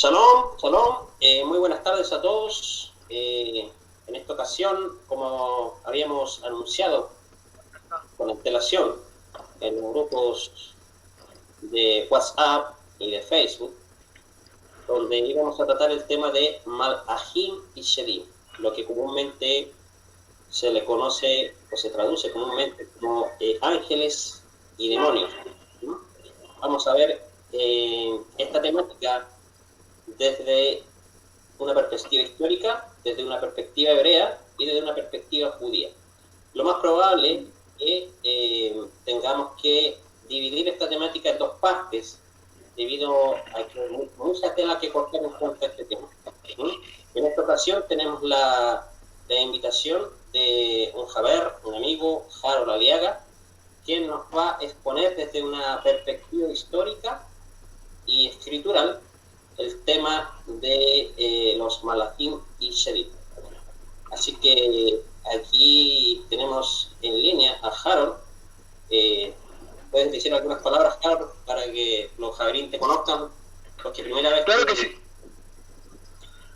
Shalom, shalom, muy buenas tardes a todos. En esta ocasión, como habíamos anunciado con antelación en los grupos de WhatsApp y de Facebook, donde íbamos a tratar el tema de Malachim y Shedim, lo que comúnmente se le conoce o se traduce comúnmente como ángeles y demonios. Vamos a ver esta temática desde una perspectiva histórica, desde una perspectiva hebrea y desde una perspectiva judía. Lo más probable es que tengamos que dividir esta temática en dos partes, debido a que hay mucha tela que cortar en cuanto a este tema. En esta ocasión tenemos la invitación de un Javer, un amigo, Harold Aliaga, quien nos va a exponer desde una perspectiva histórica y escritural el tema de los Malachim y Shedim. Así que aquí tenemos en línea a Harold. ¿Puedes decir algunas palabras, Harold, para que los Javerín te conozcan? Porque primera vez... Claro que sí.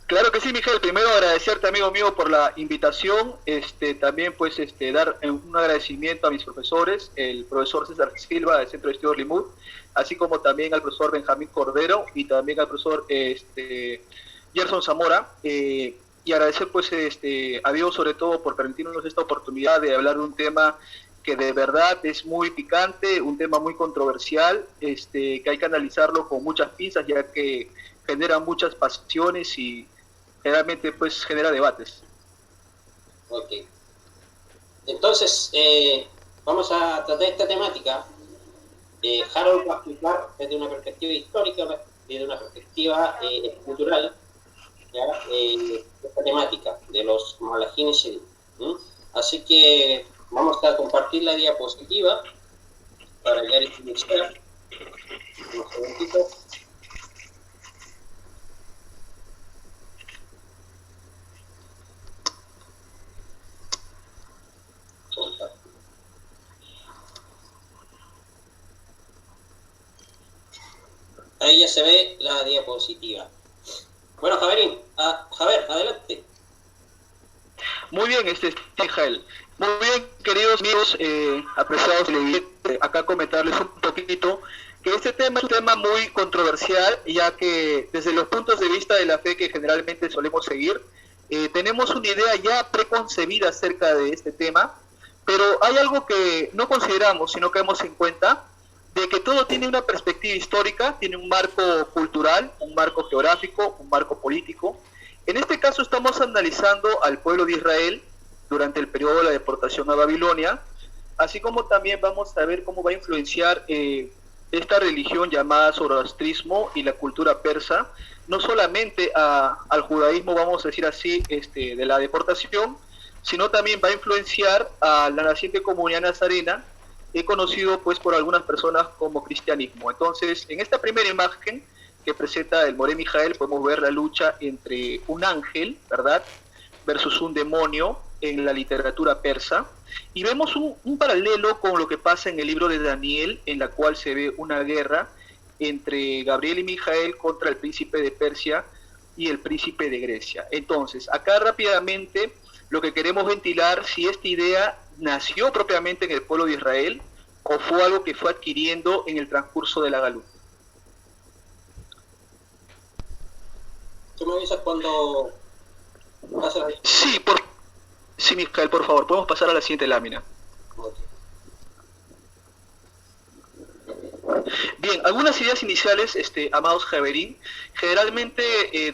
Claro que sí, Miguel. Primero agradecerte, amigo mío, por la invitación. También pues dar un agradecimiento a mis profesores, el profesor César Silva del Centro de Estudios Limud, así como también al profesor Benjamín Cordero y también al profesor Gerson Zamora. Y agradecer pues a Dios sobre todo por permitirnos esta oportunidad de hablar de un tema que de verdad es muy picante, un tema muy controversial, que hay que analizarlo con muchas pinzas, ya que genera muchas pasiones y generalmente pues genera debates. Ok. Entonces, vamos a tratar esta temática. Harold va a explicar desde una perspectiva histórica, desde una perspectiva cultural, esta temática de los Malachim y Shedim. Así que vamos a compartir la diapositiva para ya iniciar. Un segundito. Ahí ya se ve la diapositiva. Bueno, Javerín, Javer, adelante. Muy bien, Mijael. Muy bien, queridos amigos, apreciados televidentes, acá comentarles un poquito que este tema es un tema muy controversial, ya que desde los puntos de vista de la fe que generalmente solemos seguir, tenemos una idea ya preconcebida acerca de este tema, pero hay algo que no consideramos, sino que damos en cuenta, de que todo tiene una perspectiva histórica, tiene un marco cultural, un marco geográfico, un marco político. En este caso estamos analizando al pueblo de Israel durante el periodo de la deportación a Babilonia, así como también vamos a ver cómo va a influenciar esta religión llamada zoroastrismo y la cultura persa, no solamente al judaísmo, vamos a decir así, de la deportación, sino también va a influenciar a la naciente comunidad nazarena, conocido pues por algunas personas como cristianismo. Entonces, en esta primera imagen que presenta el Moré Mijael, podemos ver la lucha entre un ángel, ¿verdad?, versus un demonio en la literatura persa, y vemos un paralelo con lo que pasa en el libro de Daniel, en la cual se ve una guerra entre Gabriel y Mijael contra el príncipe de Persia y el príncipe de Grecia. Entonces, acá rápidamente lo que queremos ventilar, si esta idea nació propiamente en el pueblo de Israel o fue algo que fue adquiriendo en el transcurso de la Galut. ¿Tú me avisas cuando pase la... Sí, Mijael, por favor, podemos pasar a la siguiente lámina. Okay. Bien, algunas ideas iniciales, amados Javerín. Generalmente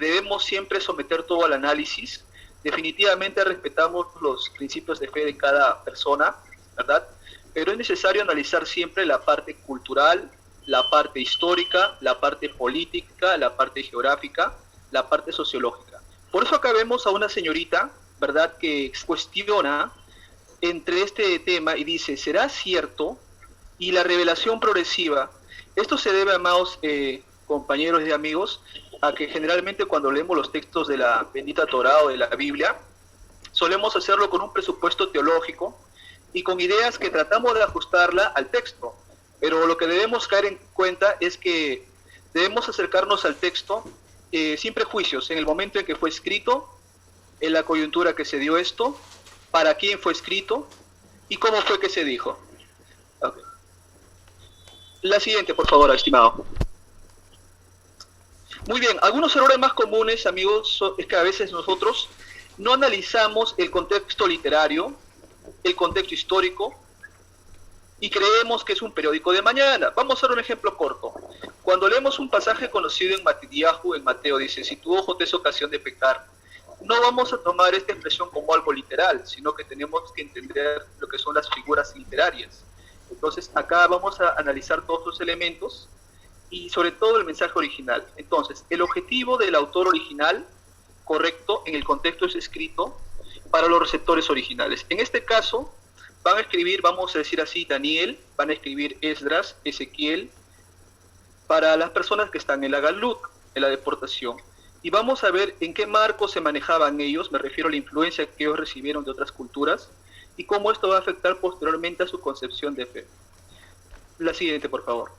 debemos siempre someter todo al análisis. Definitivamente respetamos los principios de fe de cada persona, ¿verdad? Pero es necesario analizar siempre la parte cultural, la parte histórica, la parte política, la parte geográfica, la parte sociológica. Por eso acá vemos a una señorita, ¿verdad?, que cuestiona entre este tema y dice, ¿será cierto? Y la revelación progresiva. Esto se debe, amados compañeros y amigos, a que generalmente cuando leemos los textos de la bendita Torá o de la Biblia, solemos hacerlo con un presupuesto teológico y con ideas que tratamos de ajustarla al texto. Pero lo que debemos caer en cuenta es que debemos acercarnos al texto sin prejuicios, en el momento en que fue escrito, en la coyuntura que se dio esto, para quién fue escrito y cómo fue que se dijo. Okay. La siguiente, por favor, estimado. Muy bien, algunos errores más comunes, amigos, es que a veces nosotros no analizamos el contexto literario, el contexto histórico, y creemos que es un periódico de mañana. Vamos a hacer un ejemplo corto. Cuando leemos un pasaje conocido en Matillahu, en Mateo, dice, si tu ojo te es ocasión de pecar, no vamos a tomar esta expresión como algo literal, sino que tenemos que entender lo que son las figuras literarias. Entonces, acá vamos a analizar todos los elementos y sobre todo el mensaje original. Entonces, el objetivo del autor original, correcto, en el contexto es escrito para los receptores originales. En este caso, van a escribir, vamos a decir así, Daniel, van a escribir Esdras, Ezequiel, para las personas que están en la Galut, en la deportación. Y vamos a ver en qué marco se manejaban ellos, me refiero a la influencia que ellos recibieron de otras culturas, y cómo esto va a afectar posteriormente a su concepción de fe. La siguiente, por favor.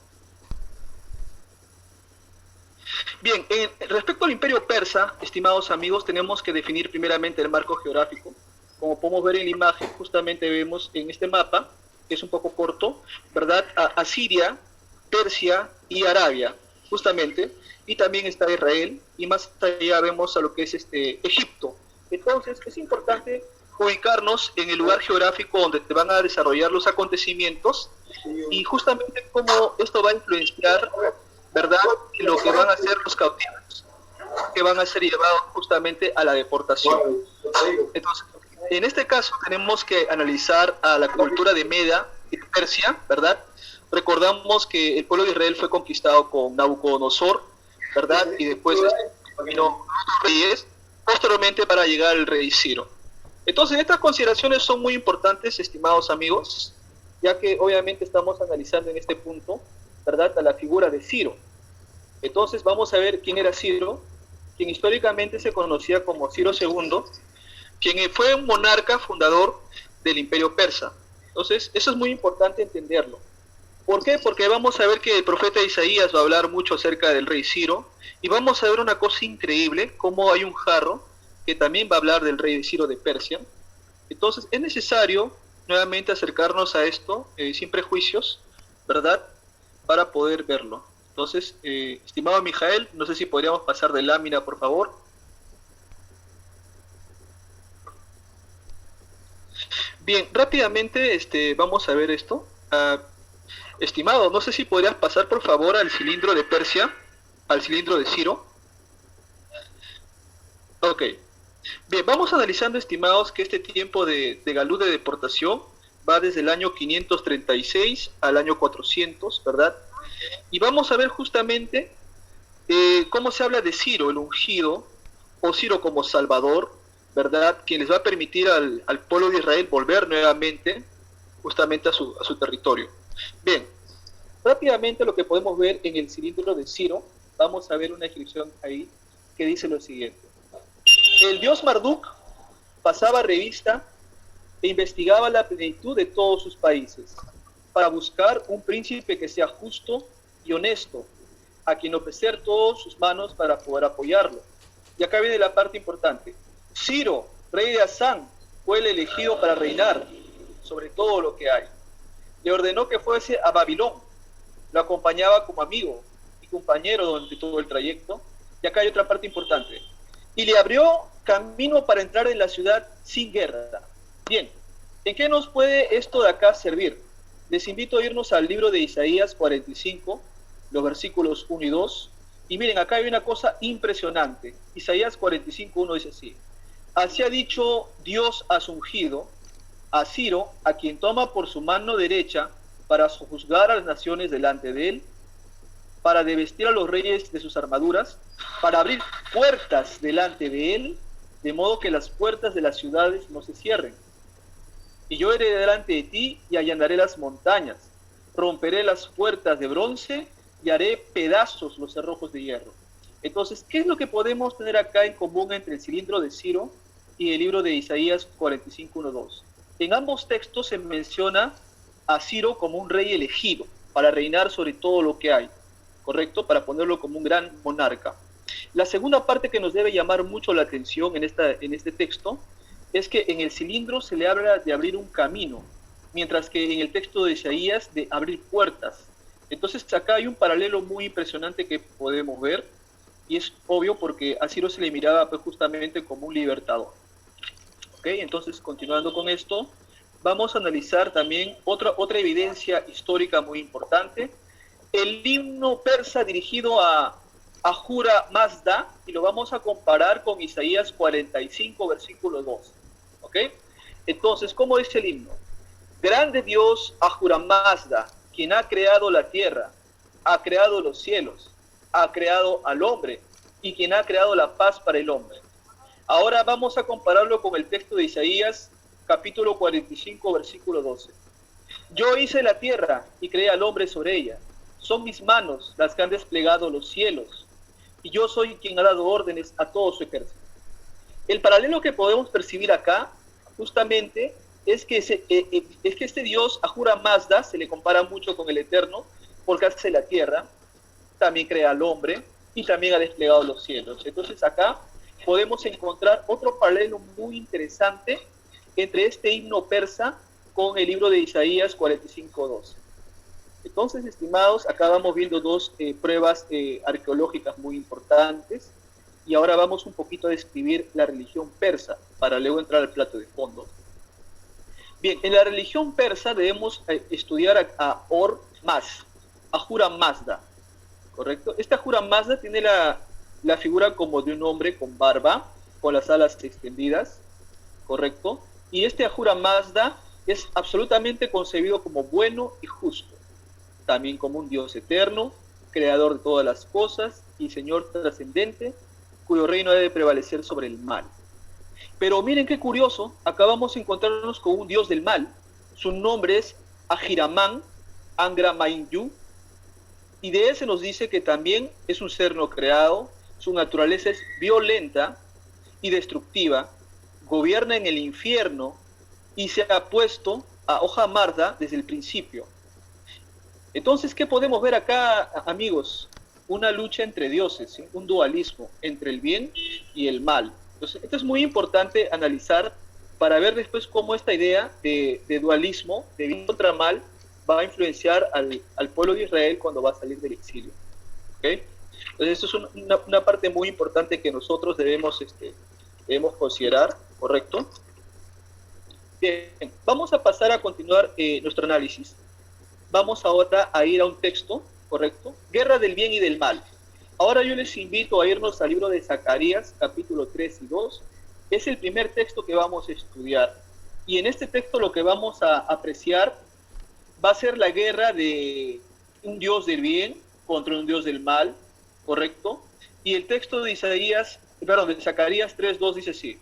Bien, respecto al imperio persa, estimados amigos, tenemos que definir primeramente el marco geográfico. Como podemos ver en la imagen, justamente vemos en este mapa, que es un poco corto, ¿verdad? A Siria, Persia y Arabia, justamente, y también está Israel, y más allá vemos a lo que es Egipto. Entonces, es importante ubicarnos en el lugar geográfico donde se van a desarrollar los acontecimientos, y justamente cómo esto va a influenciar, ¿verdad?, lo que van a ser los cautivos, que van a ser llevados justamente a la deportación. Entonces, en este caso tenemos que analizar a la cultura de Media y Persia, ¿verdad? Recordamos que el pueblo de Israel fue conquistado con Nabucodonosor, ¿verdad? Y después vino otros reyes, posteriormente para llegar al rey Ciro. Entonces, estas consideraciones son muy importantes, estimados amigos, ya que obviamente estamos analizando en este punto, ¿verdad?, a la figura de Ciro. Entonces, vamos a ver quién era Ciro, quien históricamente se conocía como Ciro II, quien fue un monarca fundador del imperio persa. Entonces, eso es muy importante entenderlo. ¿Por qué? Porque vamos a ver que el profeta Isaías va a hablar mucho acerca del rey Ciro, y vamos a ver una cosa increíble, como hay un jarro que también va a hablar del rey Ciro de Persia. Entonces, es necesario nuevamente acercarnos a esto sin prejuicios, ¿verdad?, para poder verlo. Entonces, estimado Mijael, no sé si podríamos pasar de lámina, por favor. Bien, rápidamente vamos a ver esto. Estimado, no sé si podrías pasar por favor al cilindro de Persia, al cilindro de Ciro. Ok. Bien, vamos analizando, estimados, que este tiempo de Galú de deportación va desde el año 536 al año 400, ¿verdad? Y vamos a ver justamente cómo se habla de Ciro, el ungido, o Ciro como Salvador, ¿verdad?, quien les va a permitir al pueblo de Israel volver nuevamente justamente a su territorio. Bien, rápidamente lo que podemos ver en el cilindro de Ciro, vamos a ver una inscripción ahí que dice lo siguiente. El dios Marduk pasaba revista e investigaba la plenitud de todos sus países para buscar un príncipe que sea justo y honesto, a quien ofrecer todas sus manos para poder apoyarlo. Y acá viene la parte importante. Ciro, rey de Asán, fue el elegido para reinar sobre todo lo que hay. Le ordenó que fuese a Babilón, lo acompañaba como amigo y compañero durante todo el trayecto. Y acá hay otra parte importante. Y le abrió camino para entrar en la ciudad sin guerra. Bien, ¿en qué nos puede esto de acá servir? Les invito a irnos al libro de Isaías 45, los versículos 1 y 2. Y miren, acá hay una cosa impresionante. Isaías 45, 1 dice así. Así ha dicho Dios a su ungido, a Ciro, a quien toma por su mano derecha para juzgar a las naciones delante de él, para desvestir a los reyes de sus armaduras, para abrir puertas delante de él, de modo que las puertas de las ciudades no se cierren. Y yo iré delante de ti y allanaré las montañas, romperé las puertas de bronce y haré pedazos los cerrojos de hierro. Entonces, ¿qué es lo que podemos tener acá en común entre el cilindro de Ciro y el libro de Isaías 45, 1, 2? En ambos textos se menciona a Ciro como un rey elegido para reinar sobre todo lo que hay, ¿correcto? Para ponerlo como un gran monarca. La segunda parte que nos debe llamar mucho la atención en este texto es que en el cilindro se le habla de abrir un camino, mientras que en el texto de Isaías de abrir puertas. Entonces acá hay un paralelo muy impresionante que podemos ver, y es obvio porque a Ciro se le miraba pues, justamente como un libertador. ¿Okay? Entonces, continuando con esto, vamos a analizar también otra evidencia histórica muy importante, el himno persa dirigido a Ahura Mazda, y lo vamos a comparar con Isaías 45, versículo 2. ¿Ok? Entonces, ¿cómo dice el himno? Grande Dios Ahura Mazda, quien ha creado la tierra, ha creado los cielos, ha creado al hombre y quien ha creado la paz para el hombre. Ahora vamos a compararlo con el texto de Isaías, capítulo 45, versículo 12. Yo hice la tierra y creé al hombre sobre ella. Son mis manos las que han desplegado los cielos, y yo soy quien ha dado órdenes a todo su ejército. El paralelo que podemos percibir acá, justamente, es que este Dios, Ahura Mazda, se le compara mucho con el Eterno, porque hace la tierra, también crea al hombre, y también ha desplegado los cielos. Entonces acá podemos encontrar otro paralelo muy interesante entre este himno persa con el libro de Isaías 45:12. Entonces, estimados, acá vamos viendo dos pruebas arqueológicas muy importantes, y ahora vamos un poquito a describir la religión persa, para luego entrar al plato de fondo. Bien, en la religión persa debemos estudiar a Ahura Mazda, ¿correcto? Esta Ahura Mazda tiene la figura como de un hombre con barba, con las alas extendidas, ¿correcto? Y este Ahura Mazda es absolutamente concebido como bueno y justo, también como un Dios eterno, creador de todas las cosas y Señor trascendente, cuyo reino debe prevalecer sobre el mal. Pero miren qué curioso, acá vamos a encontrarnos con un Dios del mal. Su nombre es Ahriman Angra Mainyu, y de él se nos dice que también es un ser no creado, su naturaleza es violenta y destructiva, gobierna en el infierno y se ha puesto a Ahura Mazda desde el principio. Entonces, ¿qué podemos ver acá, amigos? Una lucha entre dioses, ¿sí? Un dualismo entre el bien y el mal. Entonces, esto es muy importante analizar para ver después cómo esta idea de dualismo, de bien contra mal, va a influenciar al pueblo de Israel cuando va a salir del exilio. ¿Okay? Entonces, esto es una parte muy importante que nosotros debemos considerar, ¿correcto? Bien, vamos a pasar a continuar nuestro análisis. Vamos ahora a ir a un texto, ¿correcto? Guerra del bien y del mal. Ahora yo les invito a irnos al libro de Zacarías, capítulo 3 y 2. Es el primer texto que vamos a estudiar. Y en este texto lo que vamos a apreciar va a ser la guerra de un Dios del bien contra un Dios del mal, ¿correcto? Y el texto de Zacarías 3:2 dice así: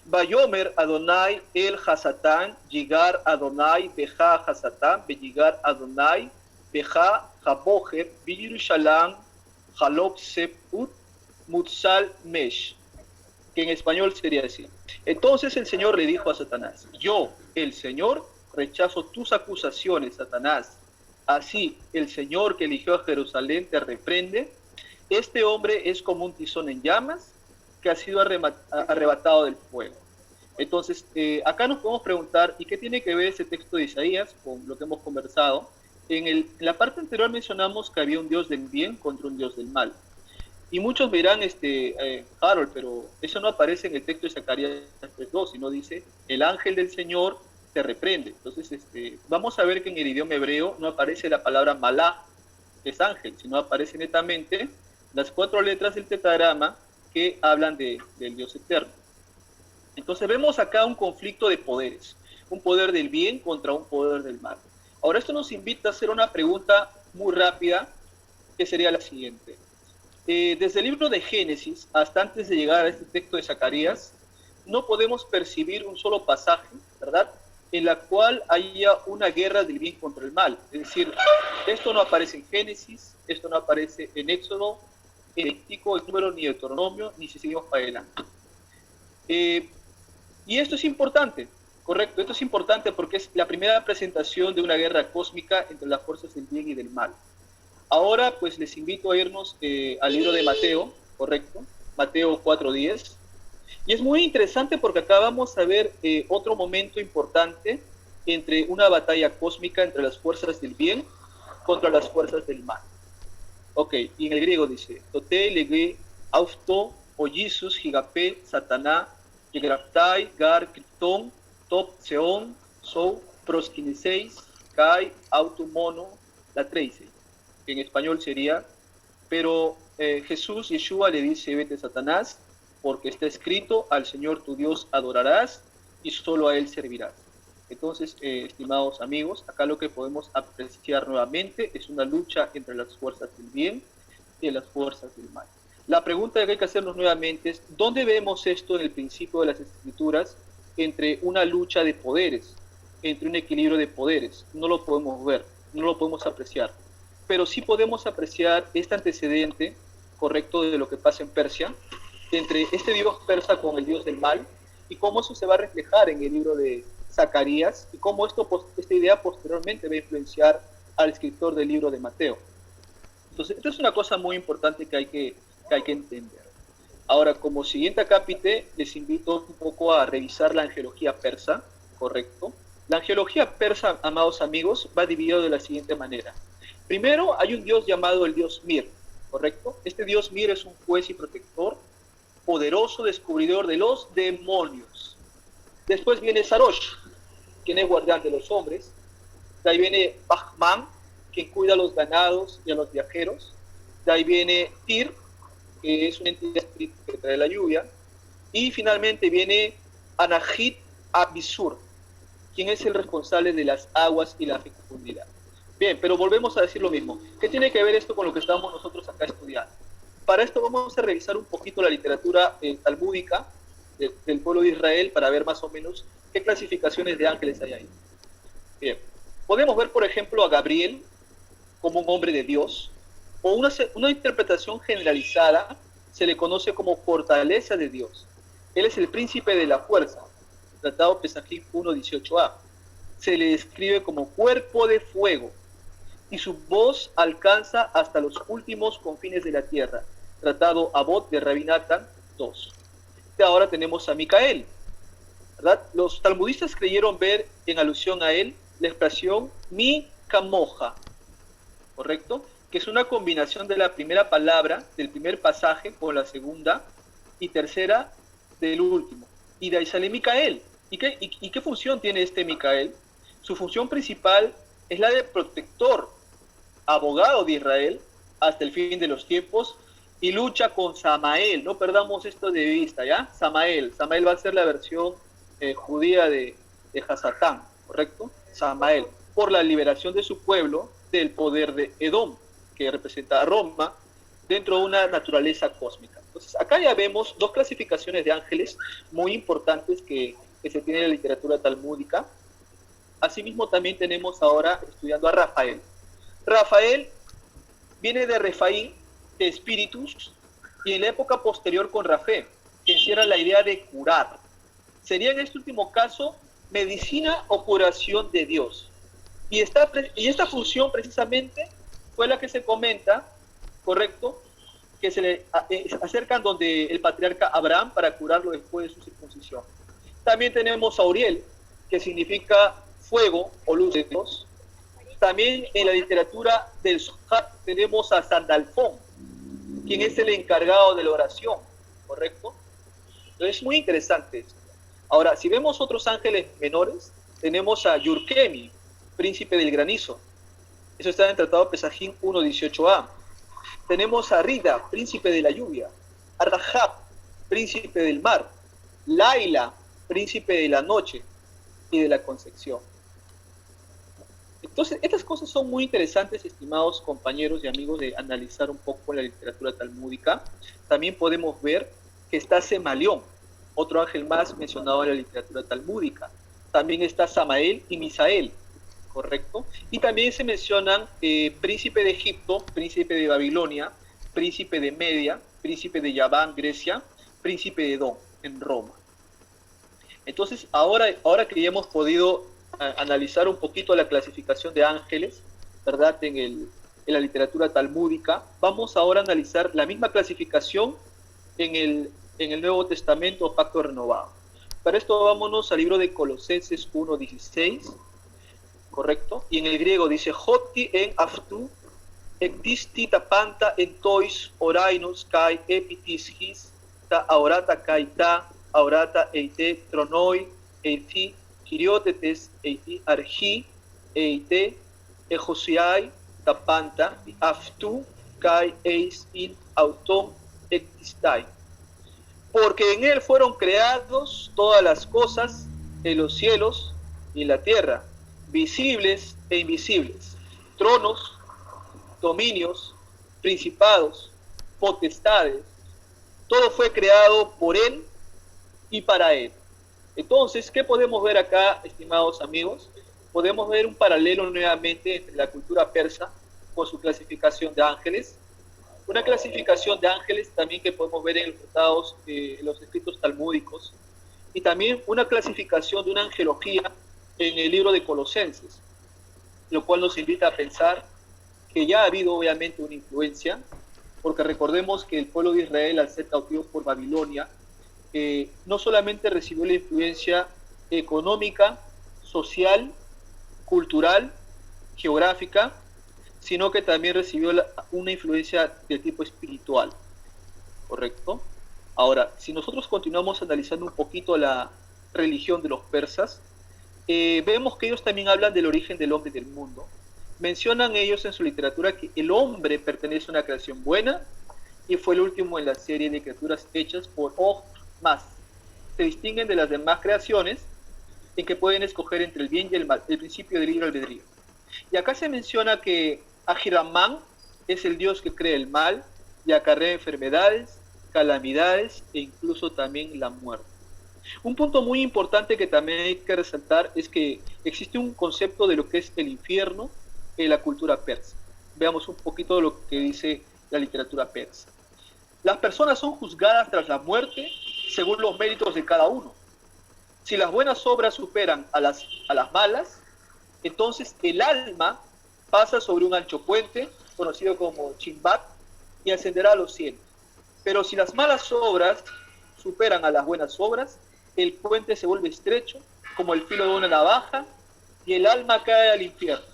Vayomer Adonai el Hasatán, Yigar Adonai Beja Hasatán, Beyigar Adonai Beja Jabojer, Birushalam, Jalop Seput, Mutsal Mesh, que en español sería así. Entonces el Señor le dijo a Satanás: Yo, el Señor, rechazo tus acusaciones, Satanás. Así el Señor que eligió a Jerusalén te reprende. Este hombre es como un tizón en llamas que ha sido arrebatado del fuego. Entonces, acá nos podemos preguntar, ¿y qué tiene que ver ese texto de Isaías con lo que hemos conversado? En la parte anterior mencionamos que había un Dios del bien contra un Dios del mal. Y muchos dirán, Harold, pero eso no aparece en el texto de Zacarías 3:2, sino dice, el ángel del Señor te reprende. Entonces, vamos a ver que en el idioma hebreo no aparece la palabra malá, que es ángel, sino aparece netamente las 4 letras del tetragrama que hablan del Dios eterno. Entonces vemos acá un conflicto de poderes, un poder del bien contra un poder del mal. Ahora esto nos invita a hacer una pregunta muy rápida, que sería la siguiente. Desde el libro de Génesis hasta antes de llegar a este texto de Zacarías, no podemos percibir un solo pasaje, ¿verdad?, en la cual haya una guerra del bien contra el mal. Es decir, esto no aparece en Génesis, esto no aparece en Éxodo, en Levítico, en Número, ni Deuteronomio, ni si seguimos para adelante. Y esto es importante, correcto, esto es importante porque es la primera presentación de una guerra cósmica entre las fuerzas del bien y del mal. Ahora, pues les invito a irnos al libro de Mateo, ¿correcto? Mateo 4:10. Y es muy interesante porque acá vamos a ver otro momento importante entre una batalla cósmica entre las fuerzas del bien contra las fuerzas del mal. Ok, y en el griego dice, Tote lege auto o Jesus gigape satana yegraptai gar krypton top seon so proskineseis kai automono la treise. En español sería, pero Jesús, Yeshua, le dice, vete Satanás, porque está escrito, al Señor tu Dios adorarás y solo a Él servirás. Entonces, estimados amigos, acá lo que podemos apreciar nuevamente es una lucha entre las fuerzas del bien y las fuerzas del mal. La pregunta que hay que hacernos nuevamente es, ¿dónde vemos esto en el principio de las Escrituras entre una lucha de poderes, entre un equilibrio de poderes? No lo podemos ver, no lo podemos apreciar, pero sí podemos apreciar este antecedente correcto de lo que pasa en Persia, entre este dios persa con el dios del mal, y cómo eso se va a reflejar en el libro de Zacarías, y cómo esta idea posteriormente va a influenciar al escritor del libro de Mateo. Entonces, esto es una cosa muy importante que hay que entender. Ahora, como siguiente acápite, les invito un poco a revisar la angelología persa, ¿correcto? La angelología persa, amados amigos, va dividida de la siguiente manera. Primero, hay un dios llamado el dios Mir, ¿correcto? Este dios Mir es un juez y protector, poderoso descubridor de los demonios. Después viene Sarosh, quien es guardián de los hombres. De ahí viene Bahman, quien cuida a los ganados y a los viajeros. De ahí viene Tir, que es una entidad espiritual que trae la lluvia. Y finalmente viene Anahit Abisur, quien es el responsable de las aguas y la fecundidad. Bien, pero volvemos a decir lo mismo. ¿Qué tiene que ver esto con lo que estamos nosotros acá estudiando? Para esto vamos a revisar un poquito la literatura talmúdica del pueblo de Israel para ver más o menos qué clasificaciones de ángeles hay ahí. Bien, podemos ver, por ejemplo, a Gabriel como un hombre de Dios, o una interpretación generalizada se le conoce como fortaleza de Dios. Él es el príncipe de la fuerza, Tratado Pesajim 1:18a. Se le describe como cuerpo de fuego, y su voz alcanza hasta los últimos confines de la tierra. Tratado Abot de Rabbi Natan 2. Y ahora tenemos a Micael, ¿verdad? Los talmudistas creyeron ver en alusión a él la expresión mi camoja, ¿correcto? Que es una combinación de la primera palabra del primer pasaje con la segunda y tercera del último. Y de ahí sale Micael. ¿Y qué función tiene este Micael? Su función principal es la de protector, abogado de Israel hasta el fin de los tiempos, y lucha con Samael. No perdamos esto de vista, ¿ya? Samael va a ser la versión judía de Hasatán, ¿correcto? Samael, por la liberación de su pueblo del poder de Edom, que representa a Roma, dentro de una naturaleza cósmica. Entonces, acá ya vemos dos clasificaciones de ángeles muy importantes que se tienen en la literatura talmúdica. Asimismo, también tenemos ahora estudiando a Rafael. Rafael viene de Refaí, de espíritus, y en la época posterior con Rafé, que encierra la idea de curar. Sería en este último caso medicina o curación de Dios. Y esta función precisamente fue la que se comenta, ¿correcto?, que se le acercan donde el patriarca Abraham para curarlo después de su circuncisión. También tenemos a Uriel, que significa fuego o luz de Dios. También en la literatura del Zohar tenemos a Sandalfón, quien es el encargado de la oración, ¿correcto? Entonces es muy interesante esto. Ahora, si vemos otros ángeles menores, tenemos a Yurkemi, príncipe del granizo. Eso está en el Tratado Pesajim 1:18a. Tenemos a Rida, príncipe de la lluvia. A Rahab, príncipe del mar. Laila, príncipe de la noche y de la concepción. Entonces, estas cosas son muy interesantes, estimados compañeros y amigos, de analizar un poco la literatura talmúdica. También podemos ver que está Semalión, otro ángel más mencionado en la literatura talmúdica. También está Samael y Misael, ¿correcto? Y también se mencionan príncipe de Egipto, príncipe de Babilonia, príncipe de Media, príncipe de Yaván, Grecia, príncipe de Edom, en Roma. Entonces, ahora que ya hemos podido analizar un poquito la clasificación de ángeles, ¿verdad?, en la literatura talmúdica, vamos ahora a analizar la misma clasificación en el Nuevo Testamento o Pacto Renovado. Para esto vámonos al libro de Colosenses 1:16, ¿correcto? Y en el griego dice, Hoti en aftu, ektisti tapanta en tois orainos kai epitis ta aorata kai ta aorata eite tronoi eiti kiriotetes eiti argi eite ejosiai tapanta aftu kai eis in autom ektistai. Porque en él fueron creados todas las cosas en los cielos y en la tierra, visibles e invisibles, tronos, dominios, principados, potestades, todo fue creado por él y para él. Entonces, ¿qué podemos ver acá, estimados amigos? Podemos ver un paralelo nuevamente entre la cultura persa con su clasificación de ángeles, una clasificación de ángeles también que podemos ver en los tratados, en los escritos talmúdicos, y también una clasificación de una angelología en el libro de Colosenses, lo cual nos invita a pensar que ya ha habido obviamente una influencia, porque recordemos que el pueblo de Israel, al ser cautivo por Babilonia, no solamente recibió la influencia económica, social, cultural, geográfica, sino que también recibió una influencia de tipo espiritual, ¿correcto? Ahora, si nosotros continuamos analizando un poquito la religión de los persas, vemos que ellos también hablan del origen del hombre y del mundo. Mencionan ellos en su literatura que el hombre pertenece a una creación buena y fue el último en la serie de criaturas hechas por más. Se distinguen de las demás creaciones en que pueden escoger entre el bien y el mal, el principio del libre albedrío. Y acá se menciona que Ahiramán es el dios que crea el mal y acarrea enfermedades, calamidades e incluso también la muerte. Un punto muy importante que también hay que resaltar es que existe un concepto de lo que es el infierno en la cultura persa. Veamos un poquito de lo que dice la literatura persa. Las personas son juzgadas tras la muerte según los méritos de cada uno. Si las buenas obras superan a las malas, entonces el alma pasa sobre un ancho puente, conocido como Chimbat, y ascenderá a los cielos. Pero si las malas obras superan a las buenas obras, el puente se vuelve estrecho, como el filo de una navaja, y el alma cae al infierno.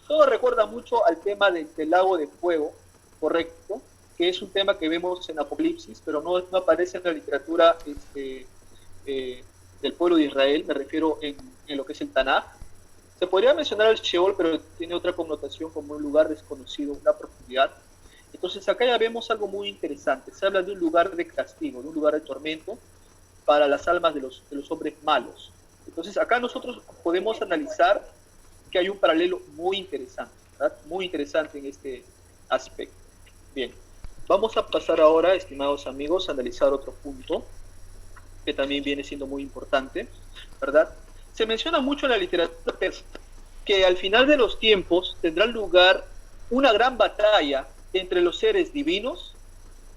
Todo recuerda mucho al tema del lago de fuego, correcto, que es un tema que vemos en Apocalipsis, pero no aparece en la literatura del pueblo de Israel, me refiero en lo que es el Tanaj. Se podría mencionar el Sheol, pero tiene otra connotación como un lugar desconocido, una profundidad. Entonces acá ya vemos algo muy interesante. Se habla de un lugar de castigo, de un lugar de tormento para las almas de los hombres malos. Entonces acá nosotros podemos analizar que hay un paralelo muy interesante, ¿verdad? Muy interesante en este aspecto. Bien, vamos a pasar ahora, estimados amigos, a analizar otro punto que también viene siendo muy importante, ¿verdad? Se menciona mucho en la literatura persa que al final de los tiempos tendrá lugar una gran batalla entre los seres divinos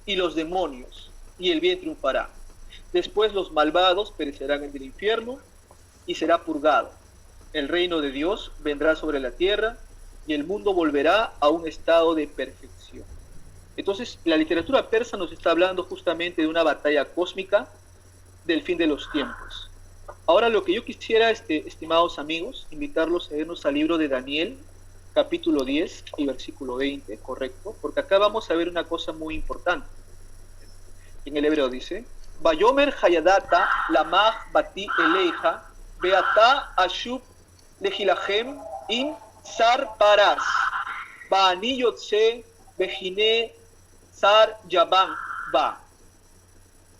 y los demonios, y el bien triunfará. Después los malvados perecerán en el infierno y será purgado. El reino de Dios vendrá sobre la tierra y el mundo volverá a un estado de perfección. Entonces, la literatura persa nos está hablando justamente de una batalla cósmica del fin de los tiempos. Ahora lo que yo quisiera, estimados amigos, invitarlos a irnos al libro de Daniel, capítulo 10 y versículo 20, correcto, porque acá vamos a ver una cosa muy importante. En el hebreo dice, Vayomer Hayadata lamach bati eleja beata ashub lehilahem in sar paras ba'ani yotze bejine sar yaban ba.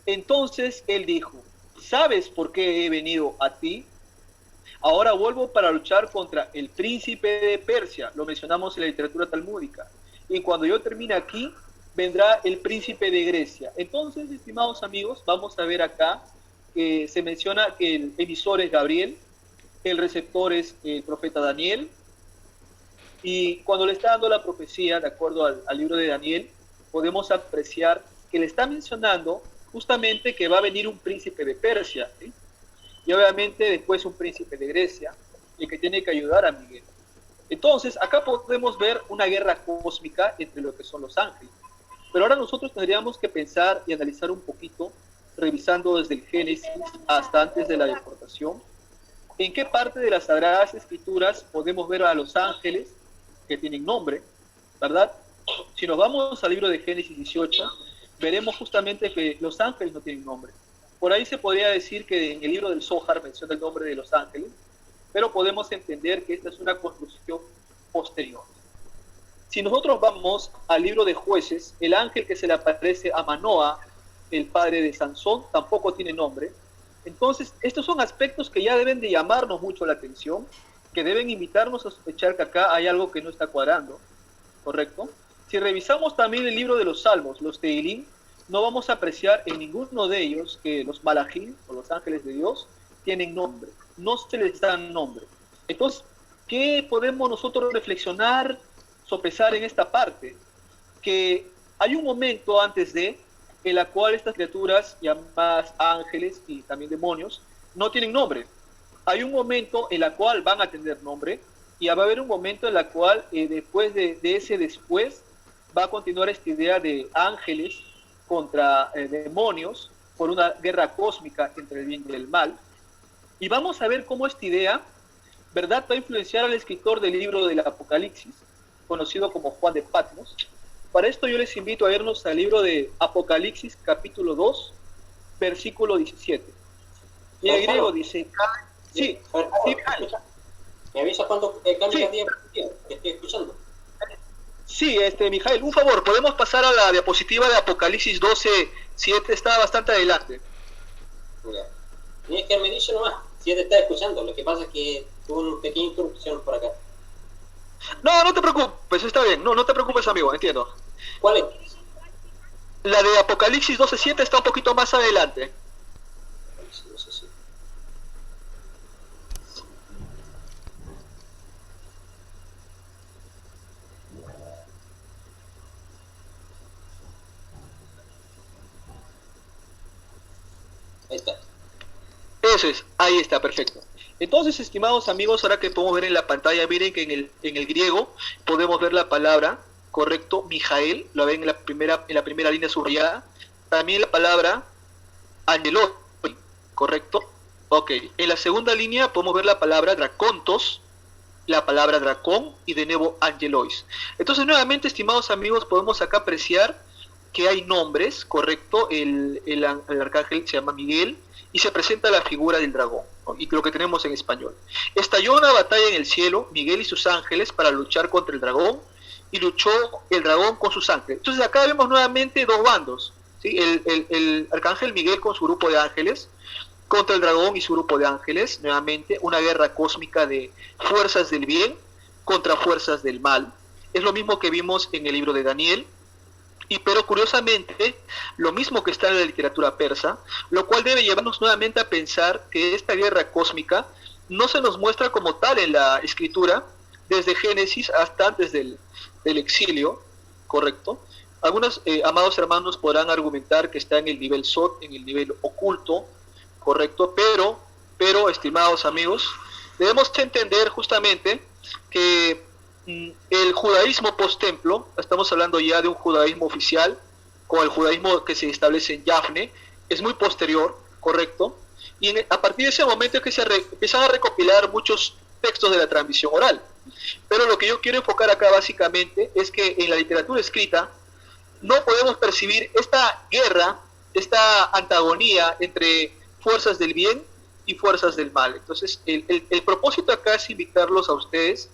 Entonces él dijo, ¿sabes por qué he venido a ti? Ahora vuelvo para luchar contra el príncipe de Persia, lo mencionamos en la literatura talmúdica, y cuando yo termine aquí, vendrá el príncipe de Grecia. Entonces, estimados amigos, vamos a ver acá que se menciona que el emisor es Gabriel, el receptor es el profeta Daniel, y cuando le está dando la profecía, de acuerdo al libro de Daniel, podemos apreciar que le está mencionando justamente que va a venir un príncipe de Persia, ¿sí? Y obviamente después un príncipe de Grecia, el que tiene que ayudar a Miguel. Entonces, acá podemos ver una guerra cósmica entre lo que son los ángeles. Pero ahora nosotros tendríamos que pensar y analizar un poquito, revisando desde el Génesis hasta antes de la deportación, en qué parte de las Sagradas Escrituras podemos ver a los ángeles que tienen nombre, ¿verdad? Si nos vamos al libro de Génesis 18, veremos justamente que los ángeles no tienen nombre. Por ahí se podría decir que en el libro del Zohar menciona el nombre de los ángeles, pero podemos entender que esta es una construcción posterior. Si nosotros vamos al libro de Jueces, el ángel que se le aparece a Manoa, el padre de Sansón, tampoco tiene nombre. Entonces, estos son aspectos que ya deben de llamarnos mucho la atención, que deben invitarnos a sospechar que acá hay algo que no está cuadrando, ¿correcto? Si revisamos también el libro de los Salmos, los Tehilim, no vamos a apreciar en ninguno de ellos que los Malachim, o los ángeles de Dios, tienen nombre, no se les dan nombre. Entonces, ¿qué podemos nosotros reflexionar, sopesar en esta parte? Que hay un momento antes de en la cual estas criaturas llamadas ángeles y también demonios no tienen nombre. Hay un momento en la cual van a tener nombre y va a haber un momento en la cual después de ese después va a continuar esta idea de ángeles contra demonios por una guerra cósmica entre el bien y el mal. Y vamos a ver cómo esta idea, ¿verdad?, va a influenciar al escritor del libro del Apocalipsis, conocido como Juan de Patmos. Para esto yo les invito a irnos al libro de Apocalipsis, capítulo 2, versículo 17. Y en griego dice... Sí, sí, ¿me avisa cuando cambia la diapositiva? Que estoy escuchando. Sí, Mijael, un favor, ¿podemos pasar a la diapositiva de Apocalipsis 12, 7? Está bastante adelante. Mira, ni es que me dice nomás, si te está escuchando, lo que pasa es que tuvo una pequeña interrupción por acá. No, no te preocupes, está bien, no te preocupes, amigo, entiendo. ¿Cuál es? La de Apocalipsis 12:7 está un poquito más adelante. Ahí está. Eso es, ahí está, perfecto. Entonces, estimados amigos, ahora que podemos ver en la pantalla, miren que en el griego podemos ver la palabra, correcto, Mijael, la ven en la primera línea subrayada. También la palabra angeloi, correcto. Ok, en la segunda línea podemos ver la palabra dracontos, la palabra dracón y de nuevo angelois. Entonces, nuevamente, estimados amigos, podemos acá apreciar que hay nombres, correcto. El arcángel se llama Miguel y se presenta la figura del dragón, ¿no? Y lo que tenemos en español. Estalló una batalla en el cielo, Miguel y sus ángeles, para luchar contra el dragón, y luchó el dragón con sus ángeles. Entonces acá vemos nuevamente dos bandos, ¿sí? El arcángel Miguel con su grupo de ángeles, contra el dragón y su grupo de ángeles, nuevamente una guerra cósmica de fuerzas del bien contra fuerzas del mal. Es lo mismo que vimos en el libro de Daniel, pero curiosamente, lo mismo que está en la literatura persa, lo cual debe llevarnos nuevamente a pensar que esta guerra cósmica no se nos muestra como tal en la escritura, desde Génesis hasta antes del exilio, ¿correcto? Algunos amados hermanos podrán argumentar que está en el nivel Sot, en el nivel oculto, ¿correcto? Pero estimados amigos, debemos entender justamente que el judaísmo post-templo, estamos hablando ya de un judaísmo oficial, con el judaísmo que se establece en Yafne, es muy posterior, ¿correcto? Y a partir de ese momento es que se empiezan a recopilar muchos textos de la transmisión oral. Pero lo que yo quiero enfocar acá básicamente es que en la literatura escrita no podemos percibir esta guerra, esta antagonía entre fuerzas del bien y fuerzas del mal. Entonces, el propósito acá es invitarlos a ustedes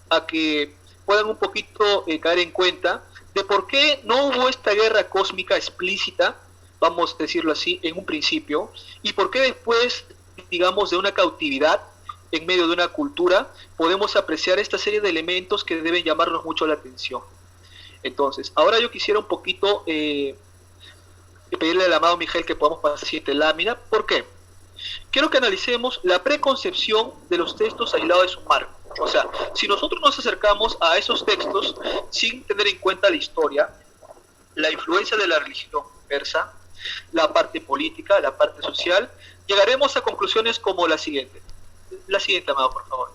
a que puedan un poquito caer en cuenta de por qué no hubo esta guerra cósmica explícita, vamos a decirlo así, en un principio, y por qué después, digamos, de una cautividad en medio de una cultura, podemos apreciar esta serie de elementos que deben llamarnos mucho la atención. Entonces, ahora yo quisiera un poquito pedirle al amado Miguel que podamos pasar a la siguiente lámina. ¿Por qué? Quiero que analicemos la preconcepción de los textos aislados de su marco. O sea, si nosotros nos acercamos a esos textos sin tener en cuenta la historia, la influencia de la religión persa, la parte política, la parte social, llegaremos a conclusiones como la siguiente. La siguiente, amado, por favor.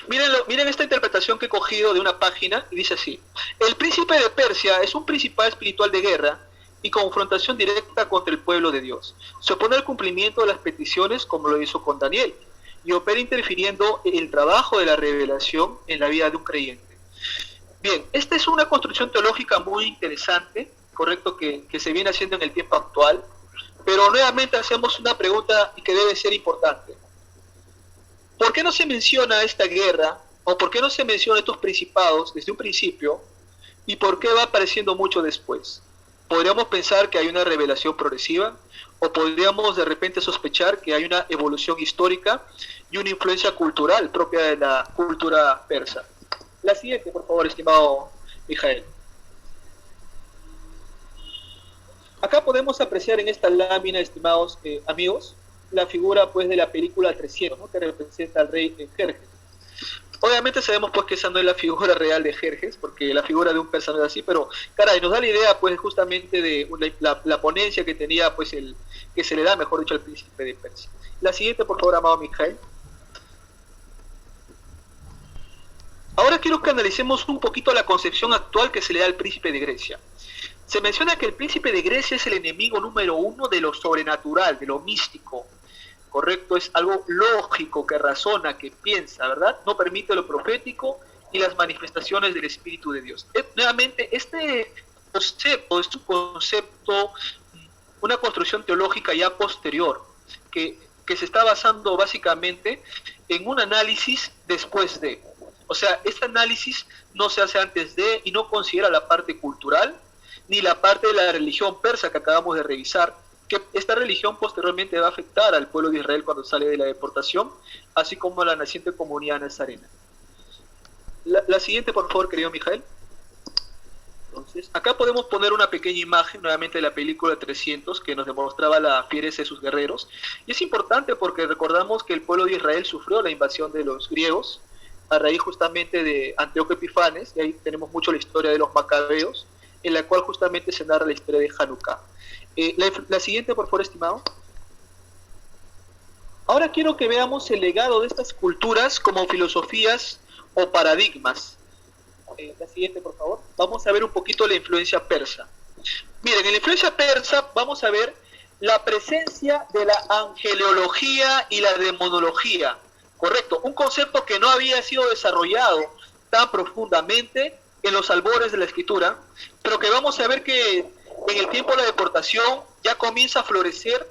Miren esta interpretación que he cogido de una página y dice así: el príncipe de Persia es un principal espiritual de guerra y confrontación directa contra el pueblo de Dios. Se opone al cumplimiento de las peticiones como lo hizo con Daniel y opera interfiriendo en el trabajo de la revelación en la vida de un creyente. Bien, esta es una construcción teológica muy interesante, correcto, que se viene haciendo en el tiempo actual, pero nuevamente hacemos una pregunta que debe ser importante. ¿Por qué no se menciona esta guerra, o por qué no se menciona estos principados desde un principio, y por qué va apareciendo mucho después? ¿Podríamos pensar que hay una revelación progresiva, o podríamos de repente sospechar que hay una evolución histórica y una influencia cultural propia de la cultura persa? La siguiente, por favor, estimado Mijael. Acá podemos apreciar en esta lámina, estimados amigos, la figura pues de la película 300, ¿no?, que representa al rey Jerjes. Obviamente sabemos pues que esa no es la figura real de Jerjes, porque la figura de un persa no es así, pero caray, nos da la idea pues justamente de la ponencia que tenía pues que se le da, mejor dicho, al príncipe de Persia. La siguiente, por favor, amado Mijael. Ahora quiero que analicemos un poquito la concepción actual que se le da al príncipe de Grecia. Se menciona que el príncipe de Grecia es el enemigo número uno de lo sobrenatural, de lo místico. Correcto, es algo lógico, que razona, que piensa, ¿verdad? No permite lo profético y las manifestaciones del Espíritu de Dios. Nuevamente, este concepto es un concepto, una construcción teológica ya posterior, que se está basando básicamente en un análisis después de. O sea, este análisis no se hace antes de y no considera la parte cultural ni la parte de la religión persa que acabamos de revisar, que esta religión posteriormente va a afectar al pueblo de Israel cuando sale de la deportación, así como a la naciente comunidad nazarena. La siguiente, por favor, querido Mijael. Entonces, acá podemos poner una pequeña imagen nuevamente de la película 300 que nos demostraba la fiereza de sus guerreros. Y es importante porque recordamos que el pueblo de Israel sufrió la invasión de los griegos a raíz justamente de Antíoco Epifanes, y ahí tenemos mucho la historia de los macabeos, en la cual justamente se narra la historia de Hanukkah. La siguiente, por favor, estimado. Ahora quiero que veamos el legado de estas culturas como filosofías o paradigmas. La siguiente, por favor. Vamos a ver un poquito la influencia persa. Miren, en la influencia persa vamos a ver la presencia de la angeleología y la demonología. Correcto, un concepto que no había sido desarrollado tan profundamente en los albores de la escritura, pero que vamos a ver que en el tiempo de la deportación ya comienza a florecer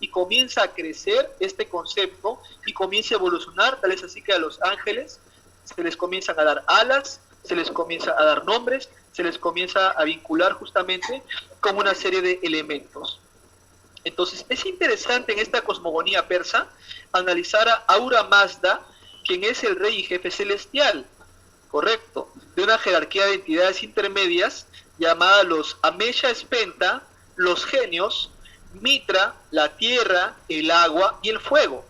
y comienza a crecer este concepto y comienza a evolucionar, tal es así que a los ángeles se les comienzan a dar alas, se les comienza a dar nombres, se les comienza a vincular justamente con una serie de elementos. Entonces es interesante en esta cosmogonía persa analizar a Ahura Mazda, quien es el rey y jefe celestial, correcto, de una jerarquía de entidades intermedias llamada los Amesha Spenta, los genios, Mitra, la tierra, el agua y el fuego.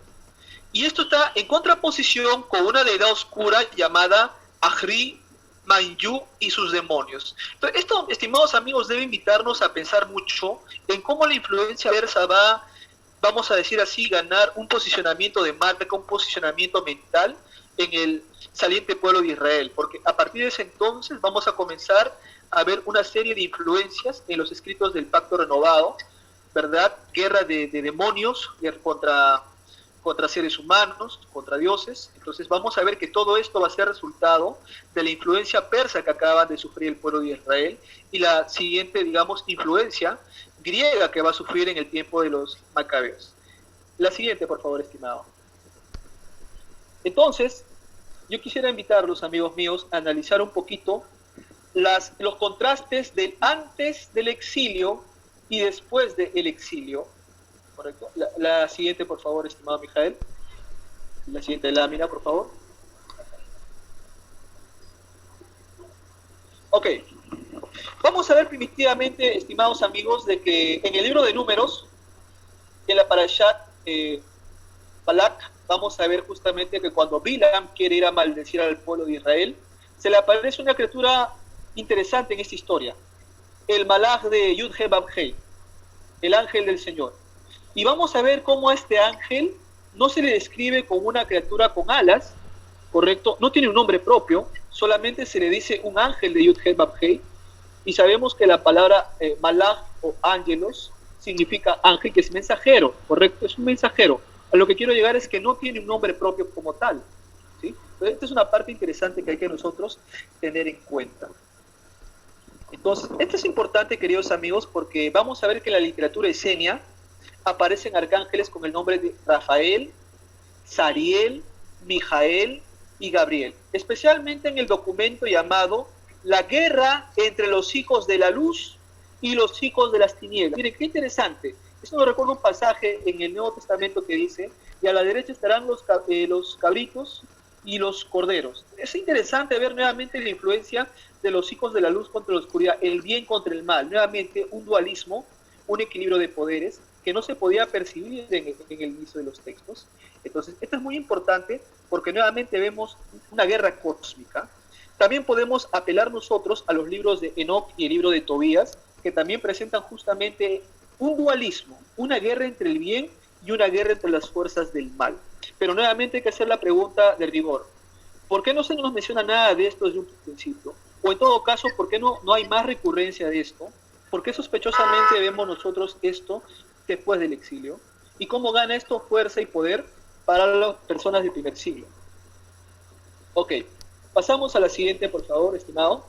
Y esto está en contraposición con una deidad oscura llamada Ahri, Manyu y sus demonios. Entonces, esto, estimados amigos, debe invitarnos a pensar mucho en cómo la influencia persa va, vamos a decir así, ganar un posicionamiento de marca, un posicionamiento mental en el saliente pueblo de Israel, porque a partir de ese entonces vamos a comenzar a ver una serie de influencias en los escritos del Pacto Renovado, ¿verdad? Guerra de demonios contra seres humanos, contra dioses. Entonces vamos a ver que todo esto va a ser resultado de la influencia persa que acaban de sufrir el pueblo de Israel y la siguiente, digamos, influencia griega que va a sufrir en el tiempo de los macabeos. La siguiente, por favor, estimado. Entonces, yo quisiera invitarlos, amigos míos, a analizar un poquito los contrastes del antes del exilio y después del exilio. ¿Correcto? La siguiente, por favor, estimado Mijael. La siguiente lámina, por favor. Ok. Vamos a ver primitivamente, estimados amigos, de que en el libro de Números, en la Parashat Balak, vamos a ver justamente que cuando Bilam quiere ir a maldecir al pueblo de Israel, se le aparece una criatura interesante en esta historia. El malaj de Yud-He Bab-Hei, el ángel del Señor. Y vamos a ver cómo a este ángel no se le describe como una criatura con alas, ¿correcto? No tiene un nombre propio, solamente se le dice un ángel de Yud-Heh-Vav-Heh, y sabemos que la palabra malach o ángelos significa ángel, que es mensajero, ¿correcto? Es un mensajero. A lo que quiero llegar es que no tiene un nombre propio como tal, ¿sí? Entonces, esta es una parte interesante que hay que nosotros tener en cuenta. Entonces, esto es importante, queridos amigos, porque vamos a ver que en la literatura esenia aparecen arcángeles con el nombre de Rafael, Sariel, Mijael y Gabriel, especialmente en el documento llamado La guerra entre los hijos de la luz y los hijos de las tinieblas. Miren, qué interesante. Esto me recuerda un pasaje en el Nuevo Testamento que dice, y a la derecha estarán los cabritos y los corderos. Es interesante ver nuevamente la influencia de los hijos de la luz contra la oscuridad, el bien contra el mal. Nuevamente un dualismo, un equilibrio de poderes que no se podía percibir en el inicio de los textos. Entonces, esto es muy importante porque nuevamente vemos una guerra cósmica. También podemos apelar nosotros a los libros de Enoch y el libro de Tobías, que también presentan justamente un dualismo, una guerra entre el bien y una guerra entre las fuerzas del mal. Pero nuevamente hay que hacer la pregunta de rigor. ¿Por qué no se nos menciona nada de esto desde un principio? O en todo caso, ¿por qué no hay más recurrencia de esto? ¿Por qué sospechosamente vemos nosotros esto después del exilio? ¿Y cómo gana esto fuerza y poder para las personas del primer siglo? Ok, pasamos a la siguiente, por favor, estimado.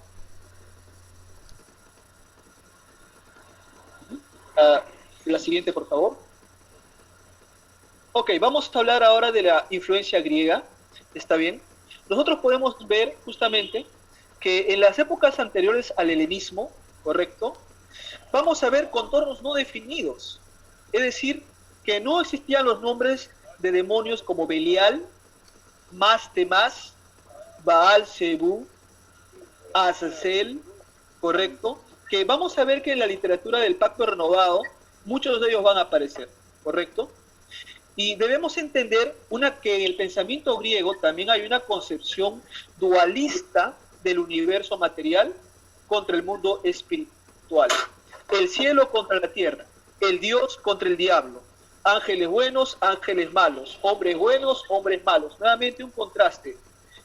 La siguiente, por favor. Ok, vamos a hablar ahora de la influencia griega. ¿Está bien? Nosotros podemos ver justamente que en las épocas anteriores al helenismo, ¿correcto?, vamos a ver contornos no definidos. Es decir, que no existían los nombres de demonios como Belial, Más, Baal Zebú, Azazel, ¿correcto? Que vamos a ver que en la literatura del Pacto Renovado, muchos de ellos van a aparecer, ¿correcto? Y debemos entender que en el pensamiento griego también hay una concepción dualista del universo material contra el mundo espiritual. El cielo contra la tierra, el Dios contra el diablo, ángeles buenos, ángeles malos, hombres buenos, hombres malos. Nuevamente un contraste,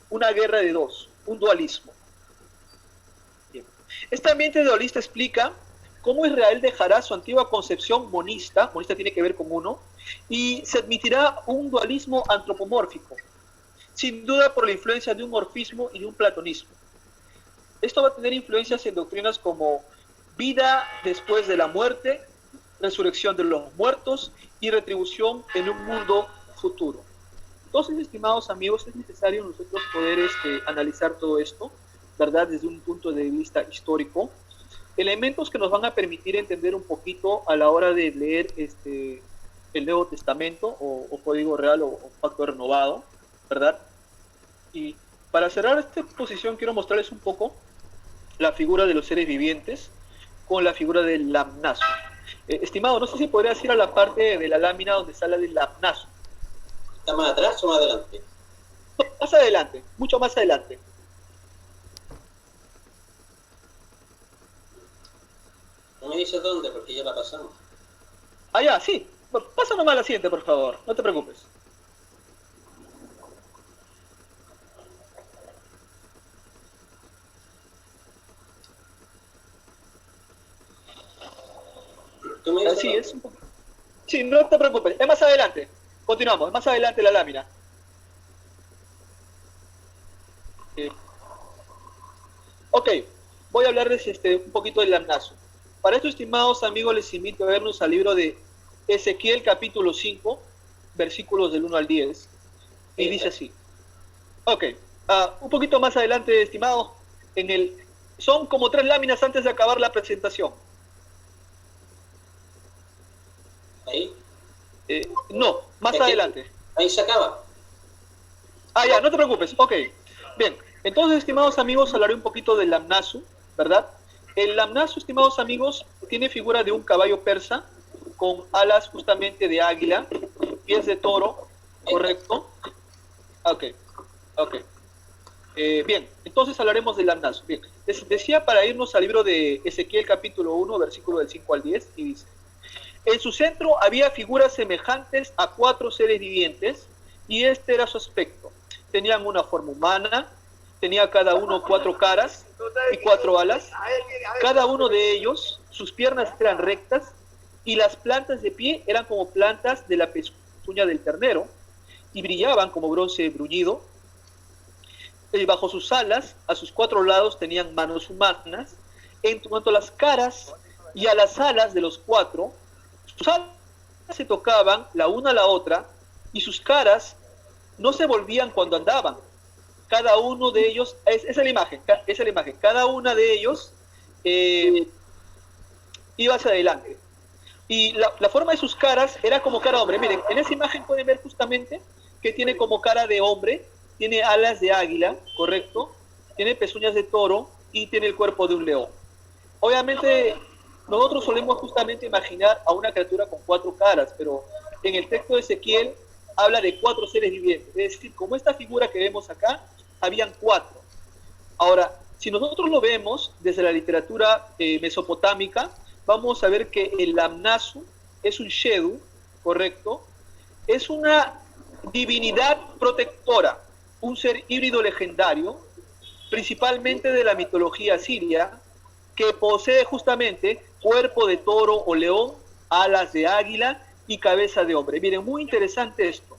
una guerra de dos, un dualismo. Bien. Este ambiente dualista explica cómo Israel dejará su antigua concepción monista tiene que ver con uno, y se admitirá un dualismo antropomórfico, sin duda por la influencia de un morfismo y de un platonismo. Esto va a tener influencias en doctrinas como vida después de la muerte, resurrección de los muertos y retribución en un mundo futuro. Entonces, estimados amigos, es necesario nosotros poder analizar todo esto, ¿verdad?, desde un punto de vista histórico. Elementos que nos van a permitir entender un poquito a la hora de leer el Nuevo Testamento o Código Real o Pacto Renovado, ¿verdad? Y para cerrar esta exposición quiero mostrarles un poco la figura de los seres vivientes con la figura del lamnazo. Estimado, no sé si podrías ir a la parte de la lámina donde sale del lamnazo. ¿Está más atrás o más adelante? Más adelante, mucho más adelante. No me dices dónde, porque ya la pasamos. Ah, ya, sí. Pasa nomás a la siguiente, por favor. No te preocupes. ¿Tú me dices Sí, dónde? es un poco... Sí, no te preocupes. Es más adelante. Continuamos. Es más adelante la lámina. Ok. Voy a hablarles un poquito del lamnazo. Para esto, estimados amigos, les invito a vernos al libro de Ezequiel capítulo 5, versículos del 1 al 10. Y dice así. Ok. Un poquito más adelante, estimado, son como 3 láminas antes de acabar la presentación. ¿Ahí? No, más adelante. Ahí se acaba. Ya, no te preocupes. Ok. Bien. Entonces, estimados amigos, hablaré un poquito del lamnazo, ¿verdad? El lamnazo, estimados amigos, tiene figura de un caballo persa con alas justamente de águila, pies de toro, ¿correcto? Ok. Bien, entonces hablaremos del lamnazo. Bien, decía para irnos al libro de Ezequiel capítulo 1, versículo del 5 al 10, y dice: en su centro había figuras semejantes a 4 seres vivientes, y este era su aspecto. tenían una forma humana, tenía cada uno 4 caras y 4 alas. Cada uno de ellos, sus piernas eran rectas y las plantas de pie eran como plantas de la pezuña del ternero y brillaban como bronce bruñido. Bajo sus alas, a sus 4 lados tenían manos humanas. En cuanto a las caras y a las alas de los 4, sus alas se tocaban la una a la otra y sus caras no se volvían cuando andaban. Cada uno de ellos, esa es la imagen, cada una de ellos iba hacia adelante. Y la forma de sus caras era como cara de hombre. Miren, en esa imagen pueden ver justamente que tiene como cara de hombre, tiene alas de águila, correcto, tiene pezuñas de toro y tiene el cuerpo de un león. Obviamente nosotros solemos justamente imaginar a una criatura con 4 caras, pero en el texto de Ezequiel habla de 4 seres vivientes. Es decir, como esta figura que vemos acá, habían 4. Ahora, si nosotros lo vemos desde la literatura mesopotámica, vamos a ver que el Lamnasu es un Shedu, correcto, es una divinidad protectora, un ser híbrido legendario, principalmente de la mitología siria, que posee justamente cuerpo de toro o león, alas de águila y cabeza de hombre. Miren, muy interesante esto.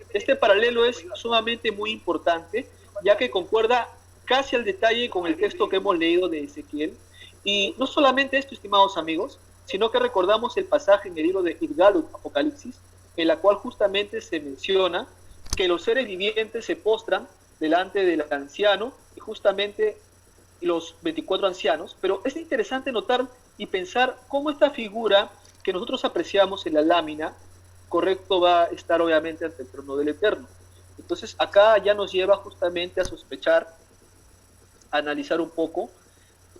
Este paralelo es sumamente muy importante, ya que concuerda casi al detalle con el texto que hemos leído de Ezequiel. Y no solamente esto, estimados amigos, sino que recordamos el pasaje en el libro de Idgalut, Apocalipsis, en la cual justamente se menciona que los seres vivientes se postran delante del anciano, y justamente los 24 ancianos, pero es interesante notar y pensar cómo esta figura que nosotros apreciamos en la lámina, correcto, va a estar obviamente ante el trono del Eterno. Entonces acá ya nos lleva justamente a sospechar, a analizar un poco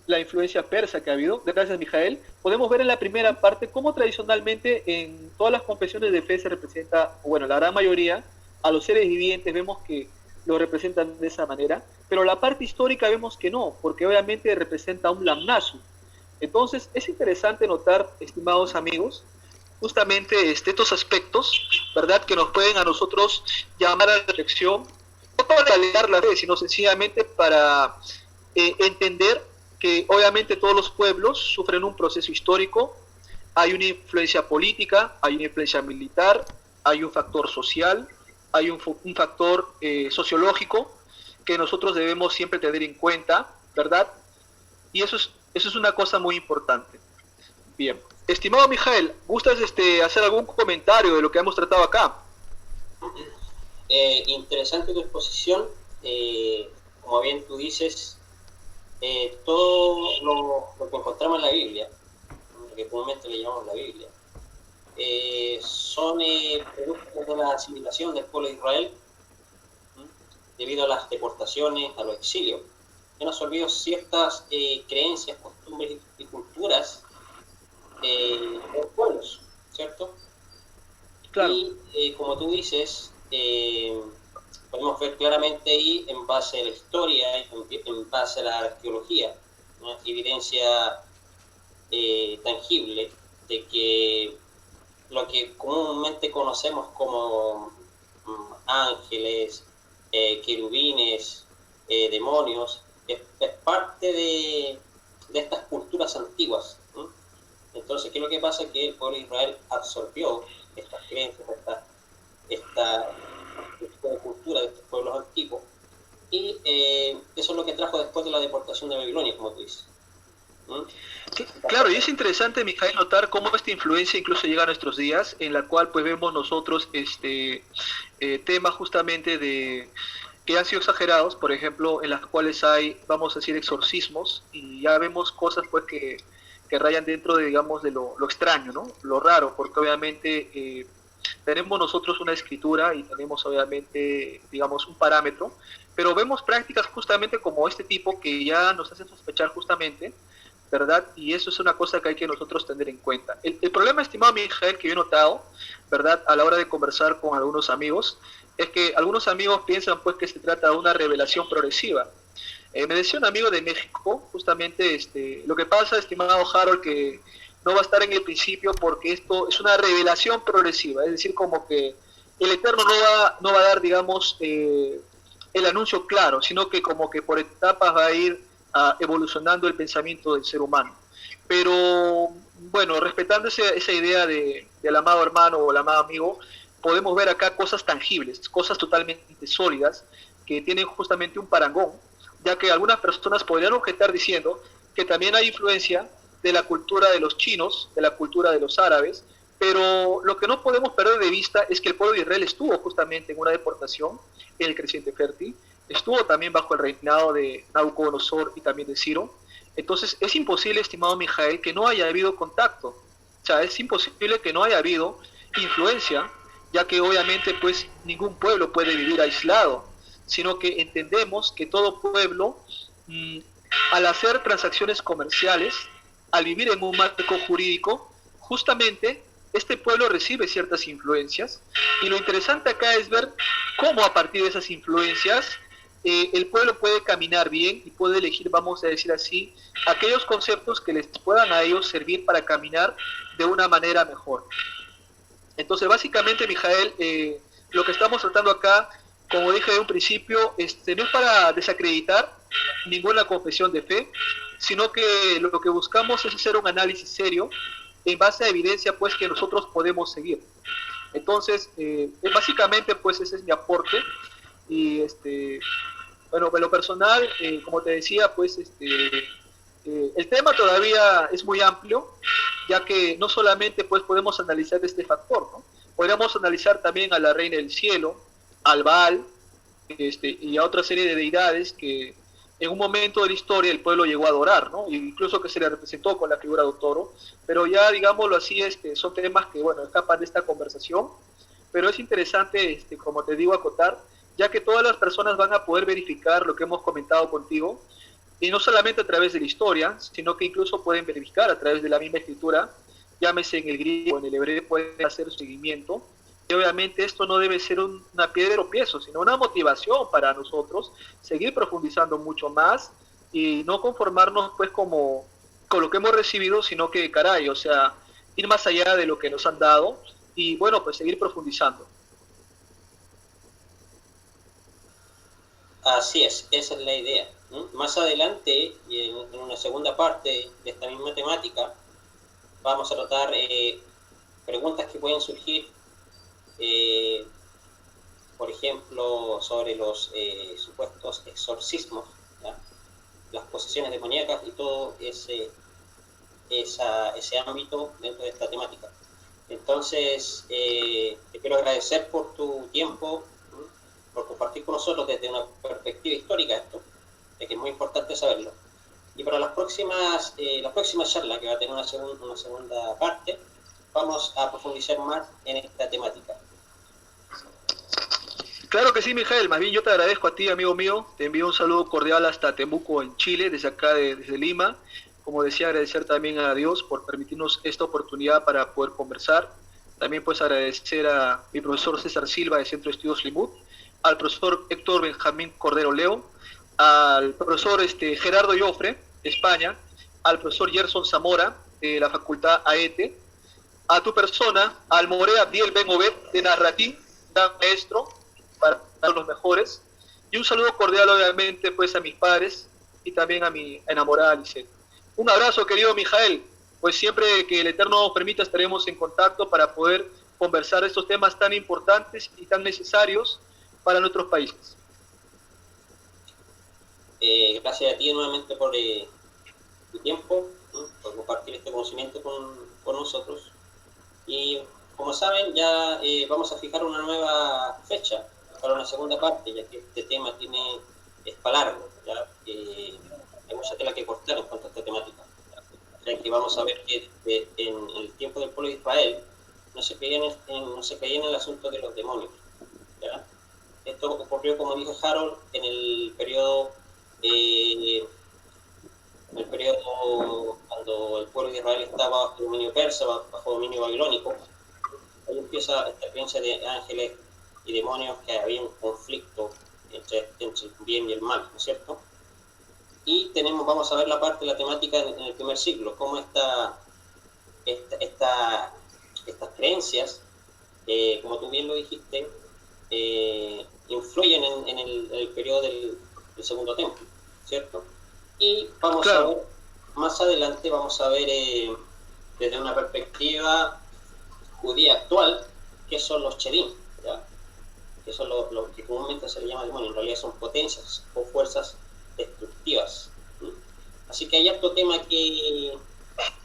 la influencia persa que ha habido. Gracias, Mijael. Podemos ver en la primera parte cómo tradicionalmente en todas las confesiones de fe se representa, bueno, la gran mayoría, a los seres vivientes vemos que lo representan de esa manera, pero la parte histórica vemos que no, porque obviamente representa un Lamnasu. Entonces es interesante notar, estimados amigos, justamente estos aspectos, ¿verdad?, que nos pueden a nosotros llamar a la reflexión, no para alegar la fe, sino sencillamente para entender que obviamente todos los pueblos sufren un proceso histórico, hay una influencia política, hay una influencia militar, hay un factor social, hay un factor sociológico que nosotros debemos siempre tener en cuenta, ¿verdad? Y eso es una cosa muy importante. Bien. Estimado Mijael, ¿gustas hacer algún comentario de lo que hemos tratado acá? Interesante tu exposición. Como bien tú dices, todo lo que encontramos en la Biblia, lo que comúnmente le llamamos la Biblia, son productos de la asimilación del pueblo de Israel, debido a las deportaciones, a los exilios. No nos olvidemos ciertas creencias, costumbres y culturas de los pueblos, ¿cierto? Claro. Y como tú dices, podemos ver claramente ahí, en base a la historia, en base a la arqueología, ¿no?, evidencia tangible de que lo que comúnmente conocemos como ángeles, querubines, demonios, es parte de estas culturas antiguas, ¿no? Entonces, ¿qué es lo que pasa? Que el pueblo de Israel absorbió estas creencias, esta cultura de estos pueblos antiguos, y eso es lo que trajo después de la deportación de Babilonia, como tú dices. Claro, y es interesante, Mijael, notar cómo esta influencia incluso llega a nuestros días, en la cual pues vemos nosotros temas justamente de que han sido exagerados, por ejemplo, en las cuales hay, vamos a decir, exorcismos, y ya vemos cosas pues que rayan dentro de, digamos, de lo extraño, ¿no? Lo raro, porque obviamente tenemos nosotros una escritura y tenemos obviamente, digamos, un parámetro, pero vemos prácticas justamente como este tipo que ya nos hacen sospechar justamente, ¿verdad? Y eso es una cosa que hay que nosotros tener en cuenta. El problema, estimado Mijael, que yo he notado, ¿verdad?, a la hora de conversar con algunos amigos, es que algunos amigos piensan pues que se trata de una revelación progresiva. Me decía un amigo de México, justamente, lo que pasa, estimado Harold, que no va a estar en el principio porque esto es una revelación progresiva, es decir, como que el Eterno no va a dar, digamos, el anuncio claro, sino que como que por etapas va a ir evolucionando el pensamiento del ser humano. Pero bueno, respetando esa idea del amado hermano o el amado amigo, podemos ver acá cosas tangibles, cosas totalmente sólidas, que tienen justamente un parangón, ya que algunas personas podrían objetar diciendo que también hay influencia de la cultura de los chinos, de la cultura de los árabes, pero lo que no podemos perder de vista es que el pueblo de Israel estuvo justamente en una deportación en el creciente fértil, estuvo también bajo el reinado de Nabucodonosor y también de Ciro. Entonces es imposible, estimado Mijael, que no haya habido contacto. O sea, es imposible que no haya habido influencia, ya que obviamente pues ningún pueblo puede vivir aislado, sino que entendemos que todo pueblo, al hacer transacciones comerciales, al vivir en un marco jurídico, justamente este pueblo recibe ciertas influencias, y lo interesante acá es ver cómo a partir de esas influencias el pueblo puede caminar bien y puede elegir, vamos a decir así, aquellos conceptos que les puedan a ellos servir para caminar de una manera mejor. Entonces, básicamente, Mijael, lo que estamos tratando acá, como dije de un principio, no es para desacreditar ninguna confesión de fe, sino que lo que buscamos es hacer un análisis serio en base a evidencia pues que nosotros podemos seguir. Entonces, básicamente pues ese es mi aporte. Y bueno, en lo personal, como te decía, pues el tema todavía es muy amplio, ya que no solamente pues podemos analizar este factor, ¿no? Podríamos analizar también a la Reina del Cielo, al Baal, y a otra serie de deidades que en un momento de la historia el pueblo llegó a adorar, ¿no? Incluso que se le representó con la figura de un toro, pero ya digámoslo así, son temas que, bueno, escapan de esta conversación, pero es interesante, como te digo, acotar, ya que todas las personas van a poder verificar lo que hemos comentado contigo, y no solamente a través de la historia, sino que incluso pueden verificar a través de la misma escritura, llámese en el griego o en el hebreo, pueden hacer su seguimiento. Y obviamente esto no debe ser una piedra de tropiezo, sino una motivación para nosotros seguir profundizando mucho más y no conformarnos pues con lo que hemos recibido, sino que caray, o sea, ir más allá de lo que nos han dado y bueno, pues seguir profundizando. Así es, esa es la idea. Más adelante, y en una segunda parte de esta misma temática, vamos a tratar preguntas que pueden surgir, por ejemplo, sobre los supuestos exorcismos, ¿ya? Las posesiones demoníacas y todo ese ámbito dentro de esta temática. Entonces, te quiero agradecer por tu tiempo, por compartir con nosotros desde una perspectiva histórica esto, que es muy importante saberlo. Y para la próxima charla, que va a tener una segunda parte, vamos a profundizar más en esta temática. Claro que sí, Mijael, más bien yo te agradezco a ti, amigo mío, te envío un saludo cordial hasta Temuco, en Chile, desde acá, desde Lima. Como decía, agradecer también a Dios por permitirnos esta oportunidad para poder conversar. También pues agradecer a mi profesor César Silva de Centro de Estudios Limud, al profesor Héctor Benjamín Cordero Leo, al profesor Gerardo Joffre, de España, al profesor Gerson Zamora, de la Facultad AETE, a tu persona, al More Abdiel Ben Obed, de Narratí, gran maestro, para los mejores, y un saludo cordial obviamente pues a mis padres y también a mi enamorada Lisette. Un abrazo, querido Mijael, pues siempre que el Eterno nos permita estaremos en contacto para poder conversar estos temas tan importantes y tan necesarios para nuestros países. Gracias a ti nuevamente por tu tiempo, por compartir este conocimiento con nosotros. Y como saben, ya vamos a fijar una nueva fecha para una segunda parte, ya que este tema es para largo, ¿ya? Hay mucha tela que cortar en cuanto a esta temática. Ya que vamos a ver que en el tiempo del pueblo de Israel no se creía en el asunto de los demonios, ¿ya? Esto ocurrió, como dijo Harold, en el periodo cuando el pueblo de Israel estaba bajo dominio persa, bajo dominio babilónico. Ahí empieza esta creencia de ángeles y demonios, que había un conflicto entre el bien y el mal, ¿no es cierto? Y vamos a ver la parte de la temática en el primer siglo, cómo estas creencias, como tú bien lo dijiste, influyen en el periodo del segundo templo, ¿cierto? Y vamos Claro. a ver, más adelante vamos a ver desde una perspectiva judía actual, qué son los Chedim, ¿ya? Que son lo que comúnmente se le llama demonio, en realidad son potencias o fuerzas destructivas. ¿Sí? Así que hay harto tema que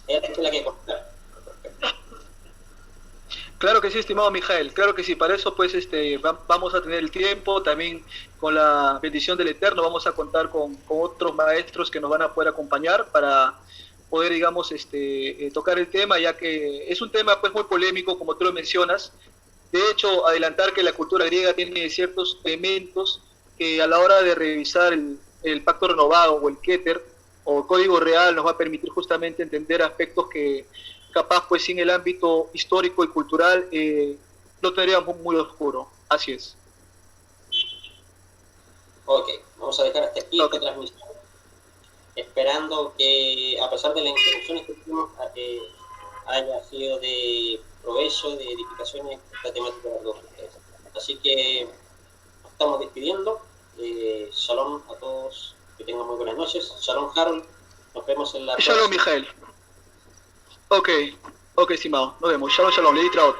es la que cortar. Claro que sí, estimado Mijael, claro que sí, para eso pues vamos a tener el tiempo, también con la bendición del Eterno vamos a contar con otros maestros que nos van a poder acompañar para poder, digamos, tocar el tema, ya que es un tema pues muy polémico, como tú lo mencionas. De hecho, adelantar que la cultura griega tiene ciertos elementos que a la hora de revisar el pacto renovado o el Keter o el código real nos va a permitir justamente entender aspectos que capaz pues sin el ámbito histórico y cultural lo tendríamos muy oscuro. Así es. Ok, vamos a dejar hasta aquí esta Okay. transmisión, esperando que a pesar de las interrupciones que tuvimos, haya sido de provecho, de edificación esta temática de los ustedes. Así que nos estamos despidiendo. Shalom a todos, que tengan muy buenas noches. Shalom Harold, nos vemos en la Shalom, próxima. Mijael. Ok, estimado, nos vemos. Shalom, shalom, le di trabajo.